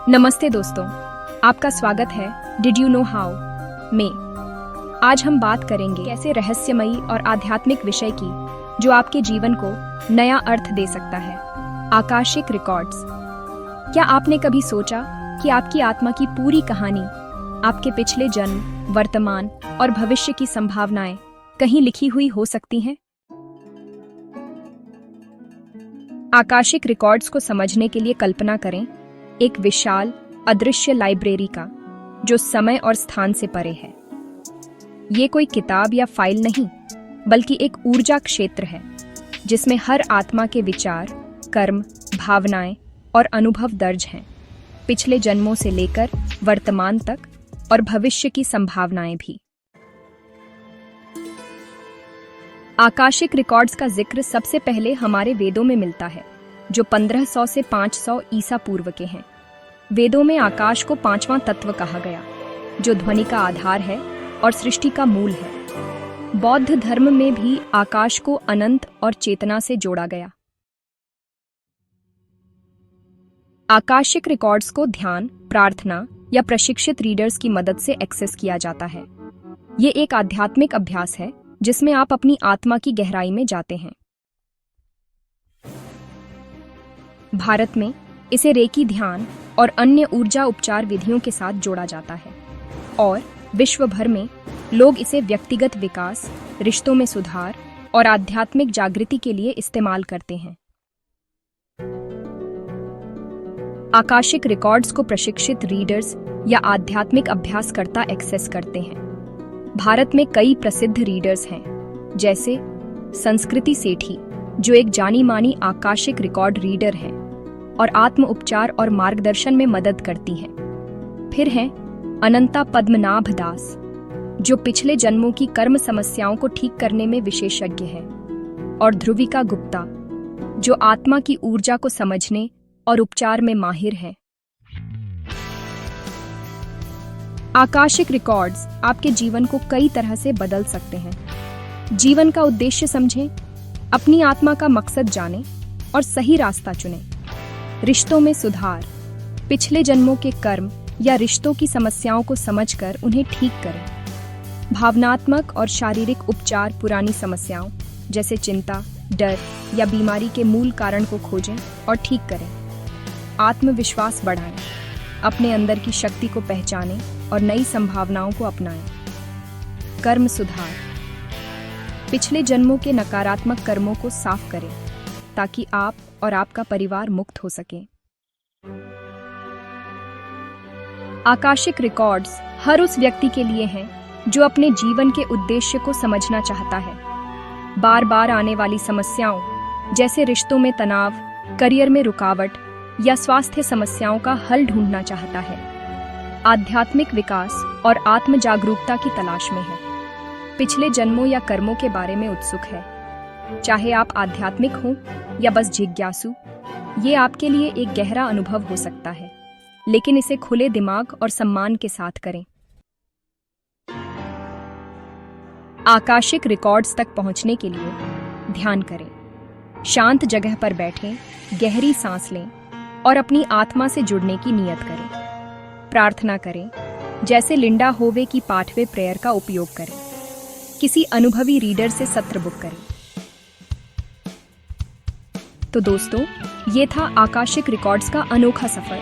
नमस्ते दोस्तों, आपका स्वागत है डिड यू नो हाउ में। आज हम बात करेंगे कैसे रहस्यमयी और आध्यात्मिक विषय की जो आपके जीवन को नया अर्थ दे सकता है, आकाशिक रिकॉर्ड्स। क्या आपने कभी सोचा कि आपकी आत्मा की पूरी कहानी, आपके पिछले जन्म, वर्तमान और भविष्य की संभावनाएं कहीं लिखी हुई हो सकती हैं? आकाशिक रिकॉर्ड्स को समझने के लिए कल्पना करें एक विशाल अदृश्य लाइब्रेरी का जो समय और स्थान से परे है। ये कोई किताब या फाइल नहीं, बल्कि एक ऊर्जा क्षेत्र है जिसमें हर आत्मा के विचार, कर्म, भावनाएं और अनुभव दर्ज हैं, पिछले जन्मों से लेकर वर्तमान तक और भविष्य की संभावनाएं भी। आकाशिक रिकॉर्ड्स का जिक्र सबसे पहले हमारे वेदों में मिलता है, जो 1500 से 500 ईसा पूर्व के हैं। वेदों में आकाश को पांचवां तत्व कहा गया, जो ध्वनि का आधार है और सृष्टि का मूल है। बौद्ध धर्म में भी आकाश को अनंत और चेतना से जोड़ा गया। आकाशिक रिकॉर्ड्स को ध्यान, प्रार्थना या प्रशिक्षित रीडर्स की मदद से एक्सेस किया जाता है। ये एक आध्यात्मिक अभ्यास है जिसमें आप अपनी आत्मा की गहराई में जाते हैं। भारत में इसे रेकी ध्यान और अन्य ऊर्जा उपचार विधियों के साथ जोड़ा जाता है, और विश्व भर में लोग इसे व्यक्तिगत विकास, रिश्तों में सुधार और आध्यात्मिक जागृति के लिए इस्तेमाल करते हैं। आकाशिक रिकॉर्ड्स को प्रशिक्षित रीडर्स या आध्यात्मिक अभ्यासकर्ता एक्सेस करते हैं। भारत में कई प्रसिद्ध रीडर्स हैं, जैसे संस्कृति सेठी, जो एक जानी मानी आकाशिक रिकॉर्ड रीडर हैं और आत्म उपचार और मार्गदर्शन में मदद करती हैं। फिर हैं अनंता पद्मनाभ दास, जो पिछले जन्मों की कर्म समस्याओं को ठीक करने में विशेषज्ञ हैं, और ध्रुविका गुप्ता, जो आत्मा की ऊर्जा को समझने और उपचार में माहिर हैं। आकाशिक रिकॉर्ड्स आपके जीवन को कई तरह से बदल सकते हैं। जीवन का उद्देश्य समझें, अपनी आत्मा का मकसद जानें और सही रास्ता चुनें। रिश्तों में सुधार, पिछले जन्मों के कर्म या रिश्तों की समस्याओं को समझकर उन्हें ठीक करें। भावनात्मक और शारीरिक उपचार, पुरानी समस्याओं जैसे चिंता, डर या बीमारी के मूल कारण को खोजें और ठीक करें। आत्मविश्वास बढ़ाएं, अपने अंदर की शक्ति को पहचानें और नई संभावनाओं को अपनाएं। कर्म सुधार, पिछले जन्मों के नकारात्मक कर्मों को साफ करें ताकि आप और आपका परिवार मुक्त हो सके। आकाशिक रिकॉर्ड्स हर उस व्यक्ति के लिए हैं जो अपने जीवन के उद्देश्य को समझना चाहता है। बार बार आने वाली समस्याओं जैसे रिश्तों में तनाव, करियर में रुकावट या स्वास्थ्य समस्याओं का हल ढूंढना चाहता है। आध्यात्मिक विकास और आत्म जागरूकता की तलाश में है। पिछले जन्मों या कर्मों के बारे में उत्सुक है। चाहे आप आध्यात्मिक हों या बस जिज्ञासु, ये आपके लिए एक गहरा अनुभव हो सकता है, लेकिन इसे खुले दिमाग और सम्मान के साथ करें। आकाशिक रिकॉर्ड्स तक पहुंचने के लिए ध्यान करें। शांत जगह पर बैठें, गहरी सांस लें और अपनी आत्मा से जुड़ने की नियत करें। प्रार्थना करें, जैसे लिंडा होवे की पाठवे प्रेयर का उपयोग करें। किसी अनुभवी रीडर से सत्र बुक करें। तो दोस्तों, ये था आकाशिक रिकॉर्ड्स का अनोखा सफर।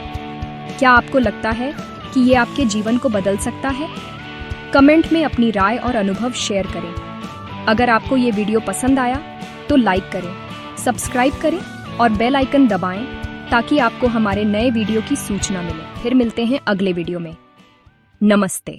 क्या आपको लगता है कि ये आपके जीवन को बदल सकता है? कमेंट में अपनी राय और अनुभव शेयर करें। अगर आपको ये वीडियो पसंद आया तो लाइक करें, सब्सक्राइब करें और बेल आइकन दबाएं ताकि आपको हमारे नए वीडियो की सूचना मिले। फिर मिलते हैं अगले वीडियो में। नमस्ते।